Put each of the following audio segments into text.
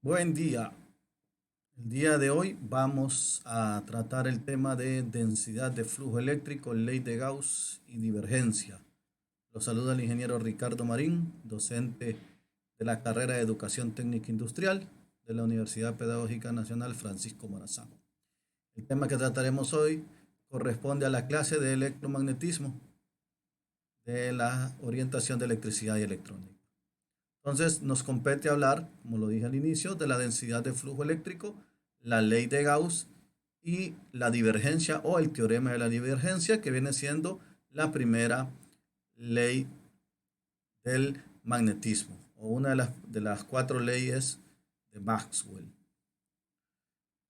Buen día. El día de hoy vamos a tratar el tema de densidad de flujo eléctrico, ley de Gauss y divergencia. Los saluda el ingeniero Ricardo Marín, docente de la carrera de Educación Técnica Industrial de la Universidad Pedagógica Nacional Francisco Morazán. El tema que trataremos hoy corresponde a la clase de electromagnetismo de la orientación de electricidad y electrónica. Entonces nos compete hablar, como lo dije al inicio, de la densidad de flujo eléctrico, la ley de Gauss y la divergencia o el teorema de la divergencia, que viene siendo la primera ley del magnetismo o una de las cuatro leyes de Maxwell.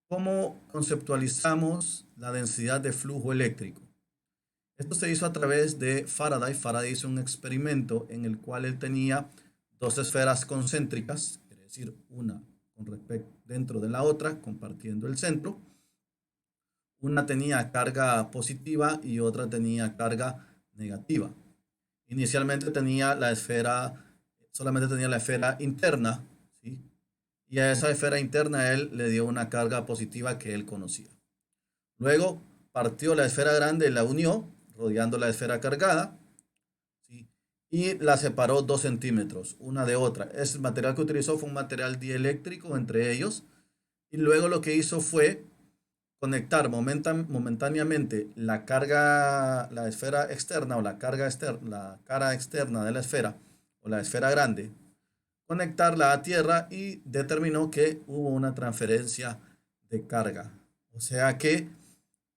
¿Cómo conceptualizamos la densidad de flujo eléctrico? Esto se hizo a través de Faraday. Faraday hizo un experimento en el cual él tenía dos esferas concéntricas, es decir, una con respecto dentro de la otra, compartiendo el centro. Una tenía carga positiva y otra tenía carga negativa. Inicialmente solamente tenía la esfera interna, ¿sí? Y a esa esfera interna él le dio una carga positiva que él conocía. Luego partió la esfera grande y la unió, rodeando la esfera cargada, ¿sí? Y la separó 2 centímetros, una de otra. El material que utilizó fue un material dieléctrico entre ellos. Y luego lo que hizo fue conectar momentáneamente la esfera externa o la carga externa, la cara externa de la esfera o la esfera grande, conectarla a tierra y determinó que hubo una transferencia de carga. O sea que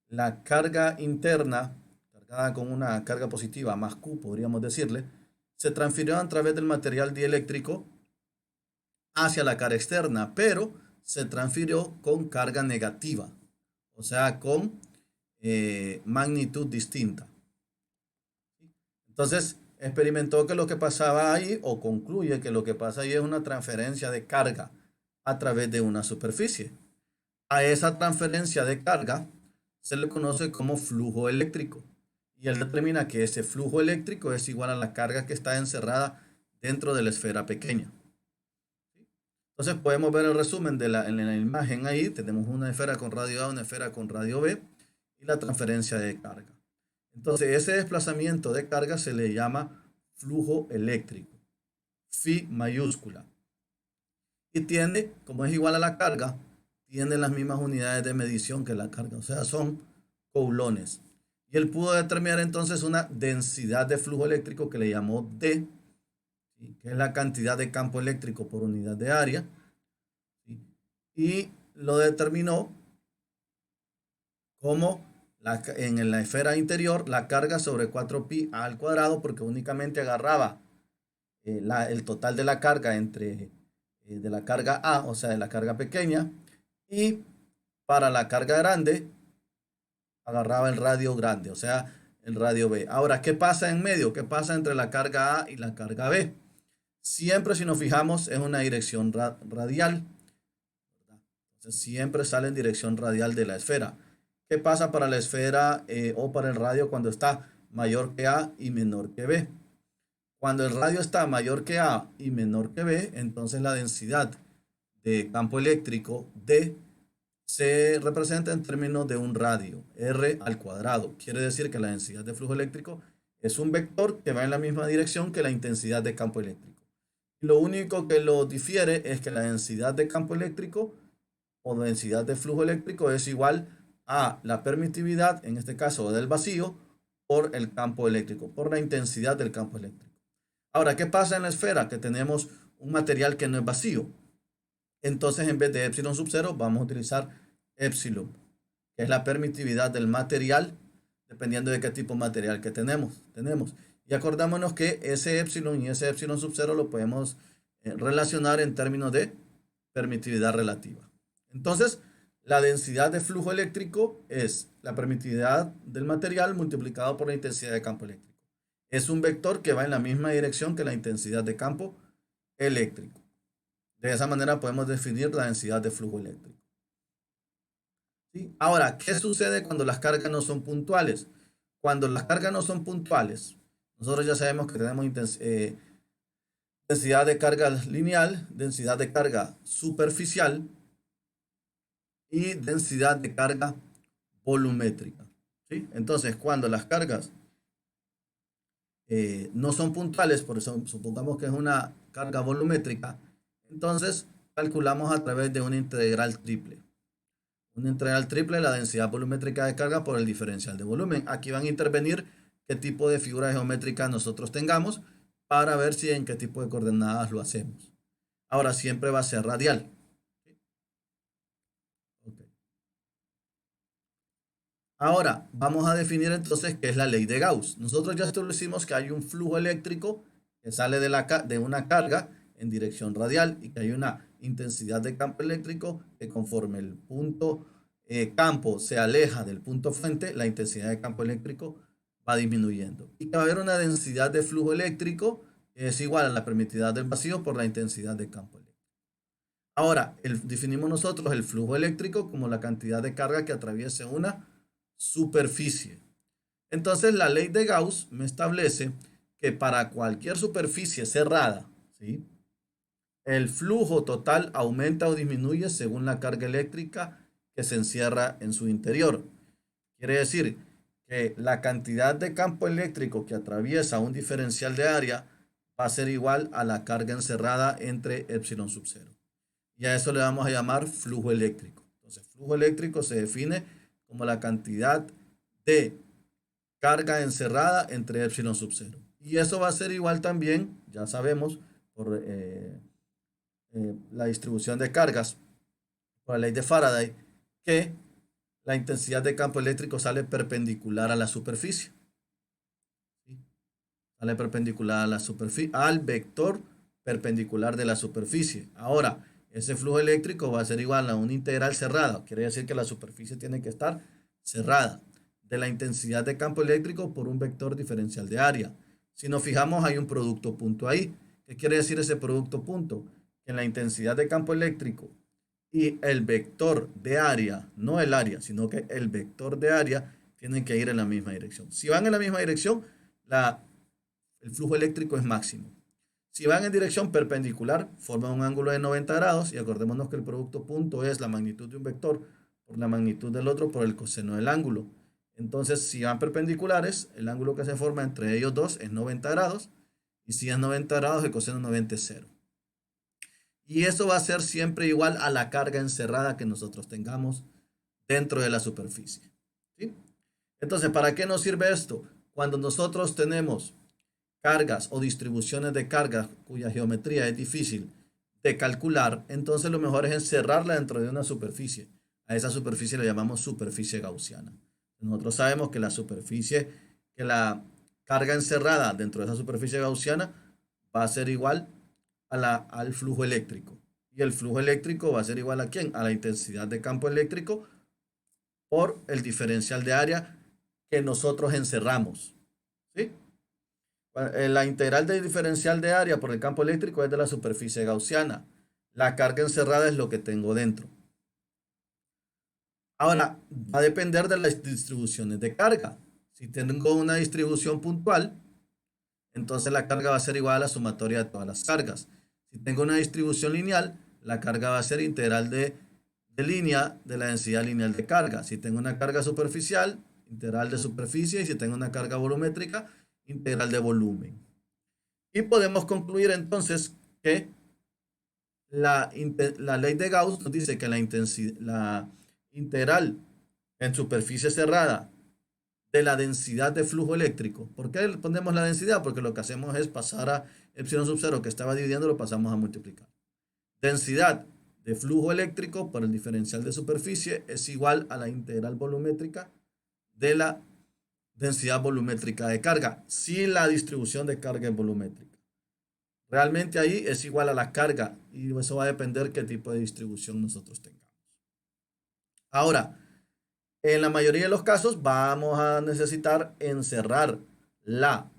la carga interna, cargada con una carga positiva más Q, podríamos decirle, se transfirió a través del material dieléctrico hacia la cara externa, pero se transfirió con carga negativa, o sea, con magnitud distinta. Entonces, experimentó que lo que pasaba ahí, o concluye que lo que pasa ahí es una transferencia de carga a través de una superficie. A esa transferencia de carga se le conoce como flujo eléctrico. Y él determina que ese flujo eléctrico es igual a la carga que está encerrada dentro de la esfera pequeña. Entonces podemos ver el resumen en la imagen ahí. Tenemos una esfera con radio A, una esfera con radio B y la transferencia de carga. Entonces ese desplazamiento de carga se le llama flujo eléctrico. Phi mayúscula. Y tiene, como es igual a la carga, tiene las mismas unidades de medición que la carga, o sea, son coulones. Y él pudo determinar entonces una densidad de flujo eléctrico que le llamó D, ¿sí? Que es la cantidad de campo eléctrico por unidad de área, ¿sí? Y lo determinó como en la esfera interior la carga sobre 4pi al cuadrado, porque únicamente agarraba el total de la carga de la carga A, o sea, de la carga pequeña, y para la carga grande agarraba el radio grande, o sea, el radio B. Ahora, ¿qué pasa en medio? ¿Qué pasa entre la carga A y la carga B? Siempre, si nos fijamos, es una dirección radial. Entonces, siempre sale en dirección radial de la esfera. ¿Qué pasa para la esfera o para el radio cuando está mayor que A y menor que B? Cuando el radio está mayor que A y menor que B, entonces la densidad de campo eléctrico D se representa en términos de un radio, R al cuadrado. Quiere decir que la densidad de flujo eléctrico es un vector que va en la misma dirección que la intensidad de campo eléctrico. Lo único que lo difiere es que la densidad de campo eléctrico o densidad de flujo eléctrico es igual a la permitividad, en este caso del vacío, por el campo eléctrico, por la intensidad del campo eléctrico. Ahora, ¿qué pasa en la esfera? Que tenemos un material que no es vacío. Entonces, en vez de epsilon sub 0, vamos a utilizar epsilon, que es la permitividad del material, dependiendo de qué tipo de material que tenemos. Y acordémonos que ese epsilon y ese epsilon sub 0 lo podemos relacionar en términos de permitividad relativa. Entonces, la densidad de flujo eléctrico es la permitividad del material multiplicado por la intensidad de campo eléctrico. Es un vector que va en la misma dirección que la intensidad de campo eléctrico. De esa manera podemos definir la densidad de flujo eléctrico. ¿Sí? Ahora, ¿qué sucede cuando las cargas no son puntuales? Cuando las cargas no son puntuales, nosotros ya sabemos que tenemos densidad de carga lineal, densidad de carga superficial y densidad de carga volumétrica. ¿Sí? Entonces, cuando las cargas no son puntuales, por eso supongamos que es una carga volumétrica, entonces calculamos a través de una integral triple. Una integral triple, la densidad volumétrica de carga por el diferencial de volumen. Aquí van a intervenir qué tipo de figura geométrica nosotros tengamos para ver si en qué tipo de coordenadas lo hacemos. Ahora siempre va a ser radial. Okay. Ahora vamos a definir entonces qué es la ley de Gauss. Nosotros ya establecimos que hay un flujo eléctrico que sale de una carga en dirección radial y que hay una intensidad de campo eléctrico que conforme el punto campo se aleja del punto fuente, la intensidad de campo eléctrico va disminuyendo. Y que va a haber una densidad de flujo eléctrico que es igual a la permitividad del vacío por la intensidad de campo eléctrico. Ahora, definimos nosotros el flujo eléctrico como la cantidad de carga que atraviese una superficie. Entonces, la ley de Gauss me establece que para cualquier superficie cerrada, ¿sí?, el flujo total aumenta o disminuye según la carga eléctrica que se encierra en su interior. Quiere decir que la cantidad de campo eléctrico que atraviesa un diferencial de área va a ser igual a la carga encerrada entre epsilon sub 0. Y a eso le vamos a llamar flujo eléctrico. Entonces, flujo eléctrico se define como la cantidad de carga encerrada entre epsilon sub 0. Y eso va a ser igual también, ya sabemos, por la distribución de cargas, por la ley de Faraday, que la intensidad de campo eléctrico sale perpendicular a la superficie. ¿Sí? Sale perpendicular a la superficie, al vector perpendicular de la superficie. Ahora, ese flujo eléctrico va a ser igual a una integral cerrada. Quiere decir que la superficie tiene que estar cerrada de la intensidad de campo eléctrico por un vector diferencial de área. Si nos fijamos, hay un producto punto ahí. ¿Qué quiere decir ese producto punto? Que la intensidad de campo eléctrico y el vector de área, no el área, sino que el vector de área tienen que ir en la misma dirección. Si van en la misma dirección, el flujo eléctrico es máximo. Si van en dirección perpendicular, forman un ángulo de 90 grados y acordémonos que el producto punto es la magnitud de un vector por la magnitud del otro por el coseno del ángulo. Entonces, si van perpendiculares, el ángulo que se forma entre ellos dos es 90 grados y si es 90 grados, el coseno 90 es 0. Y eso va a ser siempre igual a la carga encerrada que nosotros tengamos dentro de la superficie. ¿Sí? Entonces, ¿para qué nos sirve esto? Cuando nosotros tenemos cargas o distribuciones de cargas cuya geometría es difícil de calcular, entonces lo mejor es encerrarla dentro de una superficie. A esa superficie le llamamos superficie gaussiana. Nosotros sabemos que la carga encerrada dentro de esa superficie gaussiana va a ser igual al flujo eléctrico. Y el flujo eléctrico va a ser igual a ¿quién? A la intensidad de campo eléctrico por el diferencial de área que nosotros encerramos. ¿Sí? La integral del diferencial de área por el campo eléctrico es de la superficie gaussiana. La carga encerrada es lo que tengo dentro. Ahora, va a depender de las distribuciones de carga. Si tengo una distribución puntual, entonces la carga va a ser igual a la sumatoria de todas las cargas. Si tengo una distribución lineal, la carga va a ser integral de línea de la densidad lineal de carga. Si tengo una carga superficial, integral de superficie. Y si tengo una carga volumétrica, integral de volumen. Y podemos concluir entonces que la ley de Gauss nos dice que la integral en superficie cerrada de la densidad de flujo eléctrico. ¿Por qué le ponemos la densidad? Porque lo que hacemos es pasar a epsilon sub 0 que estaba dividiendo, lo pasamos a multiplicar. Densidad de flujo eléctrico por el diferencial de superficie es igual a la integral volumétrica de la densidad volumétrica de carga, si la distribución de carga es volumétrica. Realmente ahí es igual a la carga y eso va a depender qué tipo de distribución nosotros tengamos. Ahora, en la mayoría de los casos vamos a necesitar encerrar la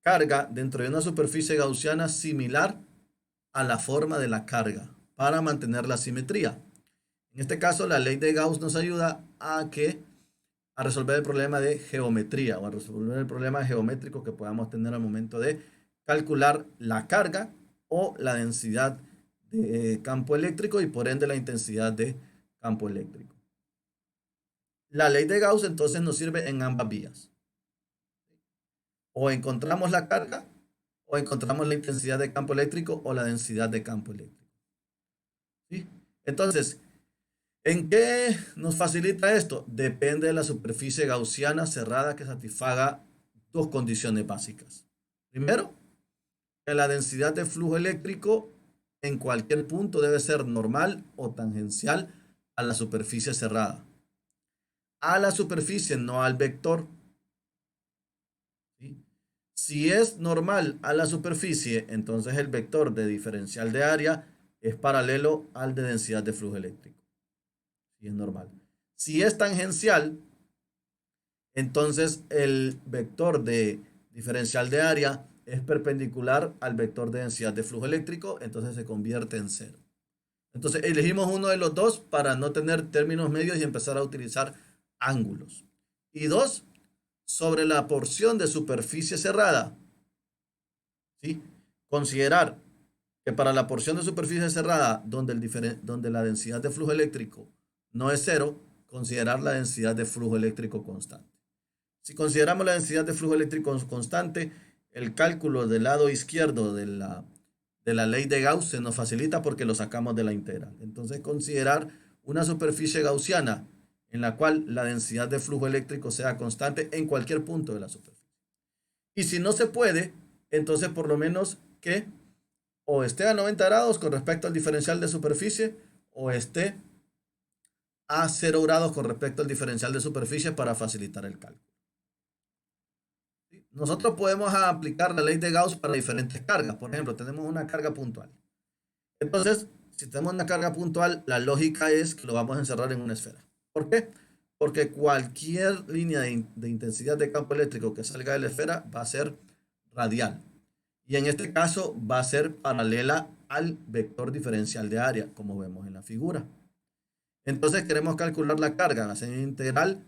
carga dentro de una superficie gaussiana similar a la forma de la carga para mantener la simetría. En este caso, la ley de Gauss nos ayuda a resolver el problema de geometría o a resolver el problema geométrico que podamos tener al momento de calcular la carga o la densidad de campo eléctrico y por ende la intensidad de campo eléctrico. La ley de Gauss entonces nos sirve en ambas vías. O encontramos la carga o encontramos la intensidad de campo eléctrico o la densidad de campo eléctrico. ¿Sí? Entonces, ¿en qué nos facilita esto? Depende de la superficie gaussiana cerrada que satisfaga dos condiciones básicas. Primero, que la densidad de flujo eléctrico en cualquier punto debe ser normal o tangencial a la superficie cerrada. A la superficie, no al vector. ¿Sí? Si es normal a la superficie, entonces el vector de diferencial de área es paralelo al de densidad de flujo eléctrico. Si es normal. Si es tangencial, entonces el vector de diferencial de área es perpendicular al vector de densidad de flujo eléctrico, entonces se convierte en cero. Entonces elegimos uno de los dos para no tener términos medios y empezar a utilizar ángulos. Y dos, sobre la porción de superficie cerrada, ¿sí? Considerar que para la porción de superficie cerrada donde la densidad de flujo eléctrico no es cero, considerar la densidad de flujo eléctrico constante. Si consideramos la densidad de flujo eléctrico constante, el cálculo del lado izquierdo de la ley de Gauss se nos facilita porque lo sacamos de la integral. Entonces, considerar una superficie gaussiana en la cual la densidad de flujo eléctrico sea constante en cualquier punto de la superficie. Y si no se puede, entonces por lo menos que o esté a 90 grados con respecto al diferencial de superficie o esté a 0 grados con respecto al diferencial de superficie para facilitar el cálculo. Nosotros podemos aplicar la ley de Gauss para diferentes cargas. Por ejemplo, tenemos una carga puntual. Entonces, si tenemos una carga puntual, la lógica es que lo vamos a encerrar en una esfera. ¿Por qué? Porque cualquier línea de intensidad de campo eléctrico que salga de la esfera va a ser radial. Y en este caso va a ser paralela al vector diferencial de área, como vemos en la figura. Entonces queremos calcular la carga, la señal integral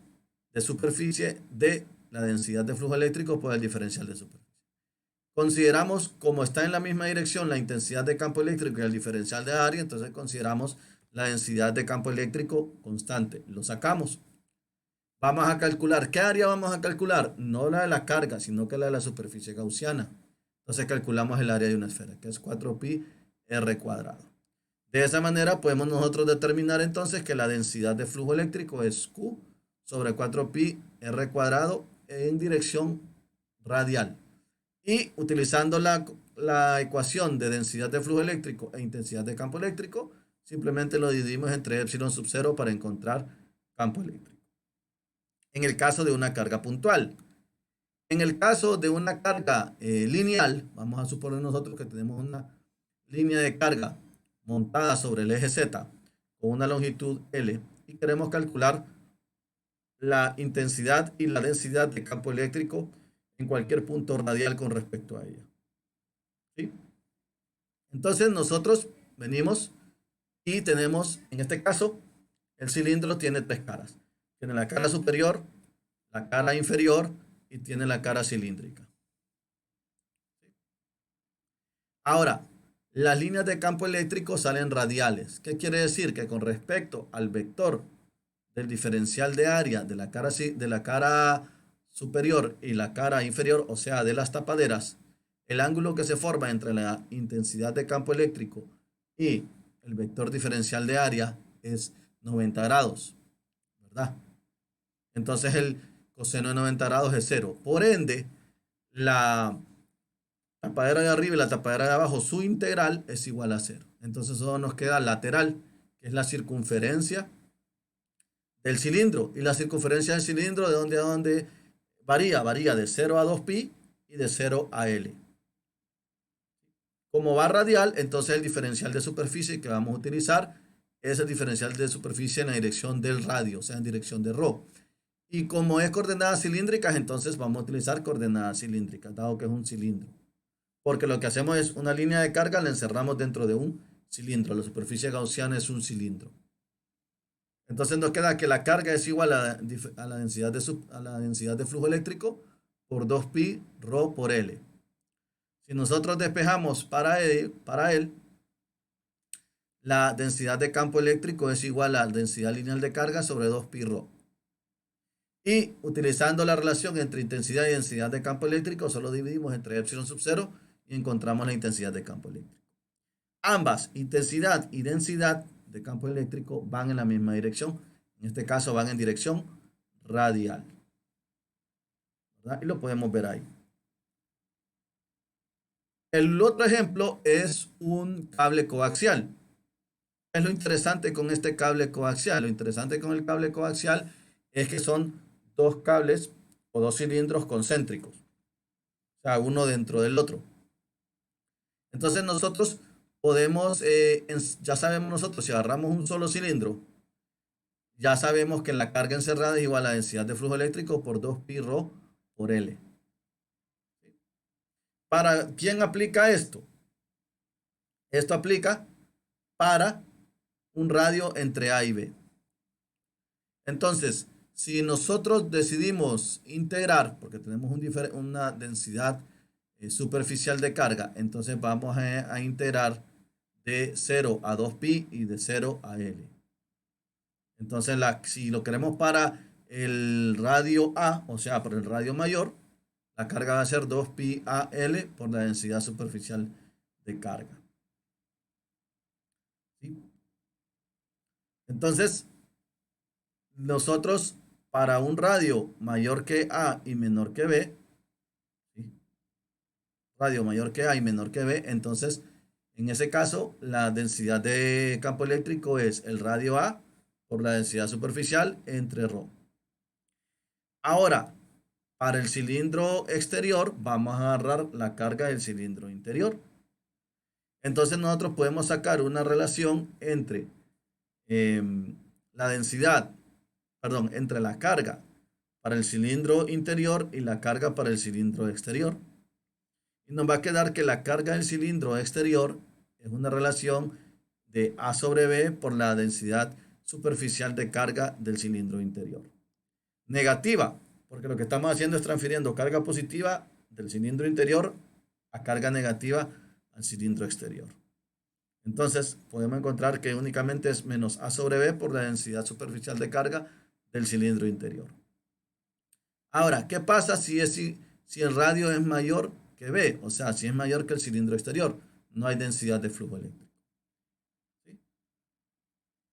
de superficie de la densidad de flujo eléctrico por el diferencial de superficie. Consideramos, como está en la misma dirección, la intensidad de campo eléctrico y el diferencial de área, entonces consideramos la densidad de campo eléctrico constante. Lo sacamos. Vamos a calcular, ¿qué área vamos a calcular? No la de la carga, sino que la de la superficie gaussiana. Entonces calculamos el área de una esfera, que es 4pi r cuadrado. De esa manera podemos nosotros determinar entonces que la densidad de flujo eléctrico es Q sobre 4pi r cuadrado en dirección radial. Y utilizando la ecuación de densidad de flujo eléctrico e intensidad de campo eléctrico, simplemente lo dividimos entre epsilon sub 0 para encontrar campo eléctrico. En el caso de una carga puntual. En el caso de una carga lineal, vamos a suponer nosotros que tenemos una línea de carga montada sobre el eje Z con una longitud L y queremos calcular la intensidad y la densidad de campo eléctrico en cualquier punto radial con respecto a ella. ¿Sí? Entonces nosotros venimos y tenemos, en este caso, el cilindro tiene tres caras. Tiene la cara superior, la cara inferior y tiene la cara cilíndrica. Ahora, las líneas de campo eléctrico salen radiales. ¿Qué quiere decir? Que con respecto al vector del diferencial de área de la cara superior y la cara inferior, o sea, de las tapaderas, el ángulo que se forma entre la intensidad de campo eléctrico y el vector diferencial de área es 90 grados, ¿verdad? Entonces el coseno de 90 grados es 0. Por ende, la tapadera de arriba y la tapadera de abajo, su integral es igual a 0. Entonces solo nos queda lateral, que es la circunferencia del cilindro. Y la circunferencia del cilindro, ¿de dónde a dónde varía? Varía de 0 a 2pi y de 0 a L. Como va radial, entonces el diferencial de superficie que vamos a utilizar es el diferencial de superficie en la dirección del radio, o sea, en dirección de ρ. Y como es coordenadas cilíndricas, entonces vamos a utilizar coordenadas cilíndricas, dado que es un cilindro. Porque lo que hacemos es una línea de carga, la encerramos dentro de un cilindro. La superficie gaussiana es un cilindro. Entonces nos queda que la carga es igual a la densidad de flujo eléctrico por 2pi ρ por L. Si nosotros despejamos para él, la densidad de campo eléctrico es igual a la densidad lineal de carga sobre 2πr. Y utilizando la relación entre intensidad y densidad de campo eléctrico, solo dividimos entre epsilon sub 0 y encontramos la intensidad de campo eléctrico. Ambas, intensidad y densidad de campo eléctrico, van en la misma dirección. En este caso van en dirección radial, ¿verdad? Y lo podemos ver ahí. El otro ejemplo es un cable coaxial. ¿Qué es lo interesante con este cable coaxial? Lo interesante con el cable coaxial es que son dos cables o dos cilindros concéntricos, o sea, uno dentro del otro. Entonces nosotros podemos, ya sabemos nosotros, si agarramos un solo cilindro, ya sabemos que la carga encerrada es igual a la densidad de flujo eléctrico por 2πr por L. ¿Para quién aplica esto? Esto aplica para un radio entre A y B. Entonces, si nosotros decidimos integrar, porque tenemos una densidad superficial de carga, entonces vamos a integrar de 0 a 2π y de 0 a L. Entonces, si lo queremos para el radio A, o sea, para el radio mayor, la carga va a ser 2π a L por la densidad superficial de carga. ¿Sí? Entonces, nosotros para un radio mayor que A y menor que B, ¿sí? Radio mayor que A y menor que B, entonces en ese caso la densidad de campo eléctrico es el radio A por la densidad superficial entre ρ. Ahora, para el cilindro exterior vamos a agarrar la carga del cilindro interior. Entonces nosotros podemos sacar una relación entre la densidad, perdón, entre la carga para el cilindro interior y la carga para el cilindro exterior. Y nos va a quedar que la carga del cilindro exterior es una relación de A sobre B por la densidad superficial de carga del cilindro interior. Negativa, porque lo que estamos haciendo es transfiriendo carga positiva del cilindro interior a carga negativa al cilindro exterior. Entonces podemos encontrar que únicamente es menos A sobre B por la densidad superficial de carga del cilindro interior. Ahora, ¿qué pasa si el radio es mayor que B? O sea, si es mayor que el cilindro exterior, no hay densidad de flujo eléctrico. ¿Sí?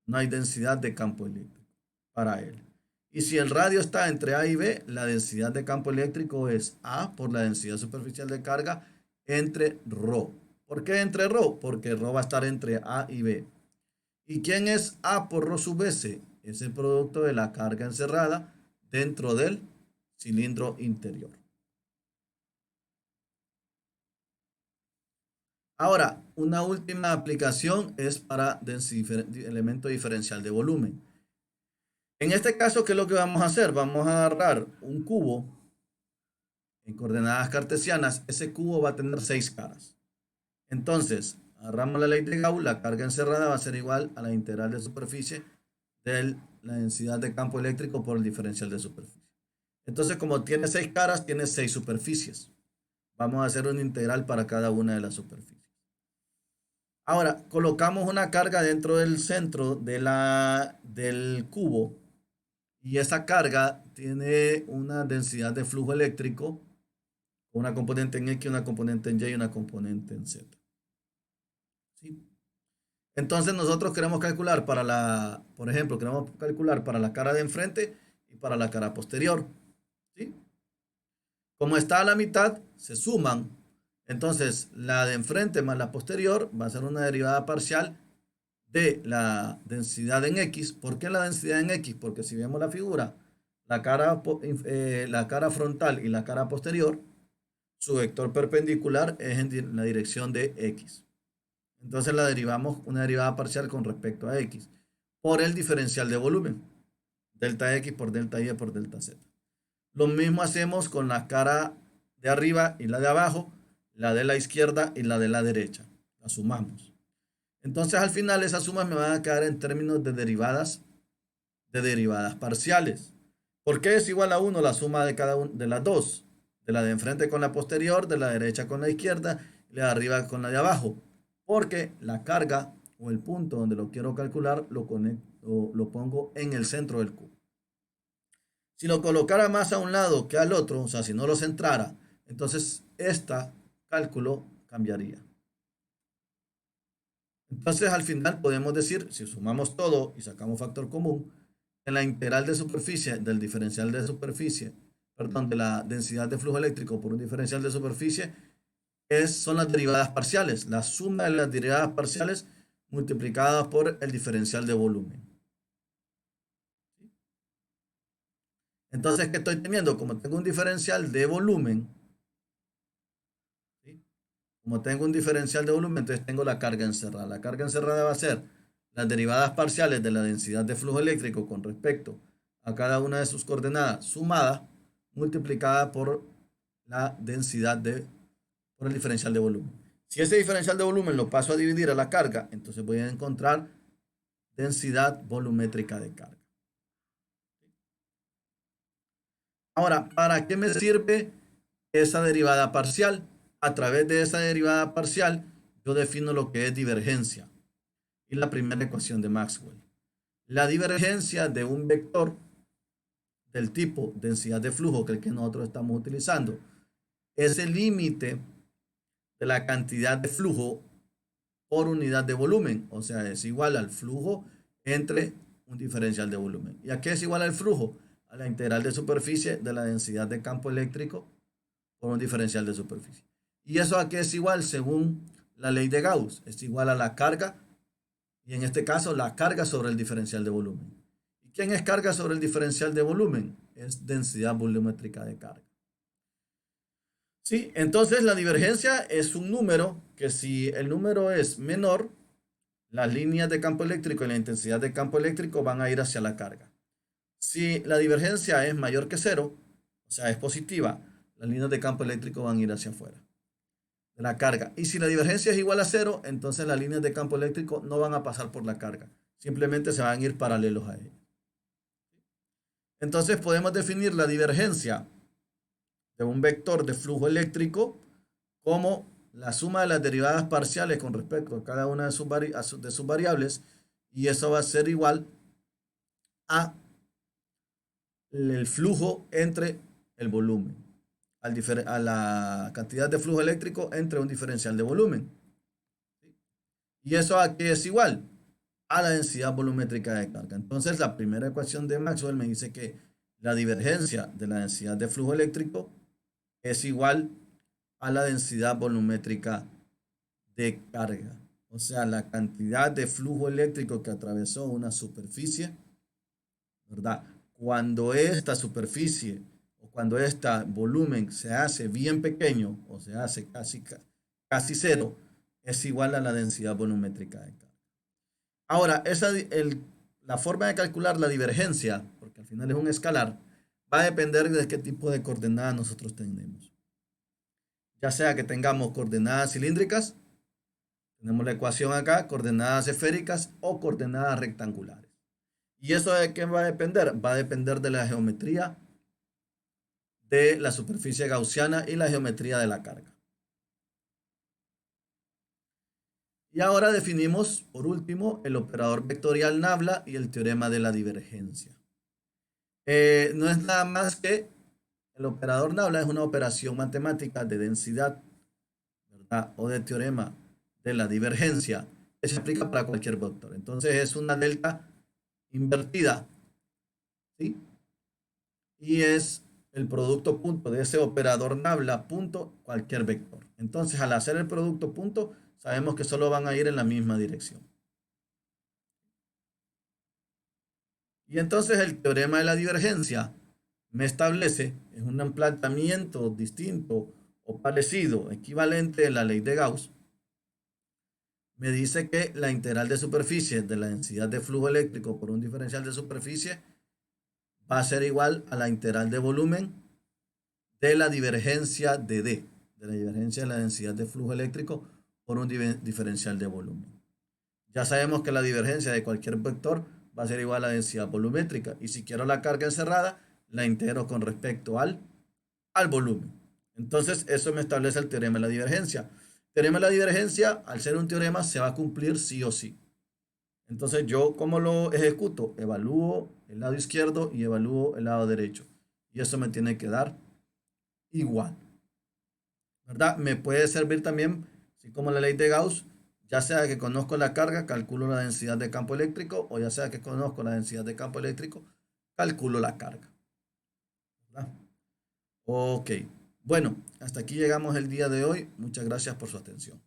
No hay densidad de campo eléctrico para él. Y si el radio está entre A y B, la densidad de campo eléctrico es A por la densidad superficial de carga entre ρ. ¿Por qué entre ρ? Porque ρ va a estar entre A y B. ¿Y quién es A por ρ sub S? Es el producto de la carga encerrada dentro del cilindro interior. Ahora, una última aplicación es para elemento diferencial de volumen. En este caso, ¿qué es lo que vamos a hacer? Vamos a agarrar un cubo en coordenadas cartesianas. Ese cubo va a tener 6 caras. Entonces, agarramos la ley de Gauss, la carga encerrada va a ser igual a la integral de superficie de la densidad de campo eléctrico por el diferencial de superficie. Entonces, como tiene 6 caras, tiene 6 superficies. Vamos a hacer una integral para cada una de las superficies. Ahora, colocamos una carga dentro del centro del cubo y esa carga tiene una densidad de flujo eléctrico, una componente en X, una componente en Y y una componente en Z. ¿Sí? Entonces nosotros queremos calcular por ejemplo, queremos calcular para la cara de enfrente y para la cara posterior. ¿Sí? Como está a la mitad, se suman. Entonces, la de enfrente más la posterior va a ser una derivada parcial de la densidad en X. ¿Por qué la densidad en X? Porque si vemos la figura, la cara frontal y la cara posterior, su vector perpendicular es en la dirección de X. Entonces la derivamos una derivada parcial con respecto a X por el diferencial de volumen. Delta X por delta Y por delta Z. Lo mismo hacemos con la cara de arriba y la de abajo, la de la izquierda y la de la derecha. La sumamos. Entonces al final esas sumas me van a quedar en términos de derivadas parciales. ¿Por qué es igual a 1 la suma de cada una de las dos? de la de enfrente con la posterior, de la derecha con la izquierda y la de arriba con la de abajo, porque la carga o el punto donde lo quiero calcular lo pongo en el centro del cubo. Si lo colocara más a un lado que al otro, o sea, si no lo centrara, entonces este cálculo cambiaría. Entonces, al final podemos decir, si sumamos todo y sacamos factor común, en la integral de superficie del diferencial de superficie, perdón, de la densidad de flujo eléctrico por un diferencial de superficie, son las derivadas parciales, la suma de las derivadas parciales multiplicadas por el diferencial de volumen. Entonces, ¿qué estoy teniendo? Como tengo un diferencial de volumen, ¿sí? Como tengo un diferencial de volumen, entonces tengo la carga encerrada. La carga encerrada va a ser las derivadas parciales de la densidad de flujo eléctrico con respecto a cada una de sus coordenadas sumada, multiplicada por la densidad por el diferencial de volumen. Si ese diferencial de volumen lo paso a dividir a la carga, entonces voy a encontrar densidad volumétrica de carga. Ahora, ¿para qué me sirve esa derivada parcial? A través de esa derivada parcial, yo defino lo que es divergencia. Y la primera ecuación de Maxwell. La divergencia de un vector del tipo densidad de flujo, que es el que nosotros estamos utilizando, es el límite de la cantidad de flujo por unidad de volumen. O sea, es igual al flujo entre un diferencial de volumen. ¿Y a qué es igual al flujo? A la integral de superficie de la densidad de campo eléctrico por un diferencial de superficie. ¿Y eso a qué es igual? Según la ley de Gauss, es igual a la carga, y en este caso la carga sobre el diferencial de volumen. ¿Y quién es carga sobre el diferencial de volumen? Es densidad volumétrica de carga. Sí, entonces la divergencia es un número que si el número es menor, las líneas de campo eléctrico y la intensidad de campo eléctrico van a ir hacia la carga. Si la divergencia es mayor que cero, o sea, es positiva, las líneas de campo eléctrico van a ir hacia afuera de la carga. Y si la divergencia es igual a cero, entonces las líneas de campo eléctrico no van a pasar por la carga. Simplemente se van a ir paralelos a ella. Entonces podemos definir la divergencia de un vector de flujo eléctrico como la suma de las derivadas parciales con respecto a cada una de sus variables, y eso va a ser igual a el flujo entre el volumen, a la cantidad de flujo eléctrico entre un diferencial de volumen. ¿Y eso a qué es igual? A la densidad volumétrica de carga. Entonces, la primera ecuación de Maxwell me dice que la divergencia de la densidad de flujo eléctrico es igual a la densidad volumétrica de carga. O sea, la cantidad de flujo eléctrico que atravesó una superficie, ¿verdad? Cuando esta superficie o cuando este volumen se hace bien pequeño o se hace casi cero, es igual a la densidad volumétrica de carga. Ahora, la forma de calcular la divergencia, porque al final es un escalar, va a depender de qué tipo de coordenadas nosotros tenemos. Ya sea que tengamos coordenadas cilíndricas, tenemos la ecuación acá, coordenadas esféricas o coordenadas rectangulares. ¿Y eso de qué va a depender? Va a depender de la geometría de la superficie gaussiana y la geometría de la carga. Y ahora definimos, por último, el operador vectorial Nabla y el teorema de la divergencia. No es nada más que el operador Nabla, es una operación matemática de densidad, ¿verdad? O de teorema de la divergencia que se aplica para cualquier vector. Entonces es una delta invertida, ¿sí? Y es el producto punto de ese operador Nabla punto cualquier vector. Entonces al hacer el producto punto sabemos que solo van a ir en la misma dirección. Y entonces el teorema de la divergencia me establece, es un planteamiento distinto o parecido, equivalente a la ley de Gauss, me dice que la integral de superficie de la densidad de flujo eléctrico por un diferencial de superficie va a ser igual a la integral de volumen de la divergencia de D, de la divergencia de la densidad de flujo eléctrico por un diferencial de volumen. Ya sabemos que la divergencia de cualquier vector va a ser igual a la densidad volumétrica. Y si quiero la carga encerrada, la integro con respecto al volumen. Entonces, eso me establece el teorema de la divergencia. El teorema de la divergencia, al ser un teorema, se va a cumplir sí o sí. Entonces, ¿yo cómo lo ejecuto? Evalúo el lado izquierdo y evalúo el lado derecho. Y eso me tiene que dar igual, ¿verdad? Me puede servir también, así como la ley de Gauss, ya sea que conozco la carga, calculo la densidad de campo eléctrico, o ya sea que conozco la densidad de campo eléctrico, calculo la carga, ¿verdad? Ok, bueno, hasta aquí llegamos el día de hoy. Muchas gracias por su atención.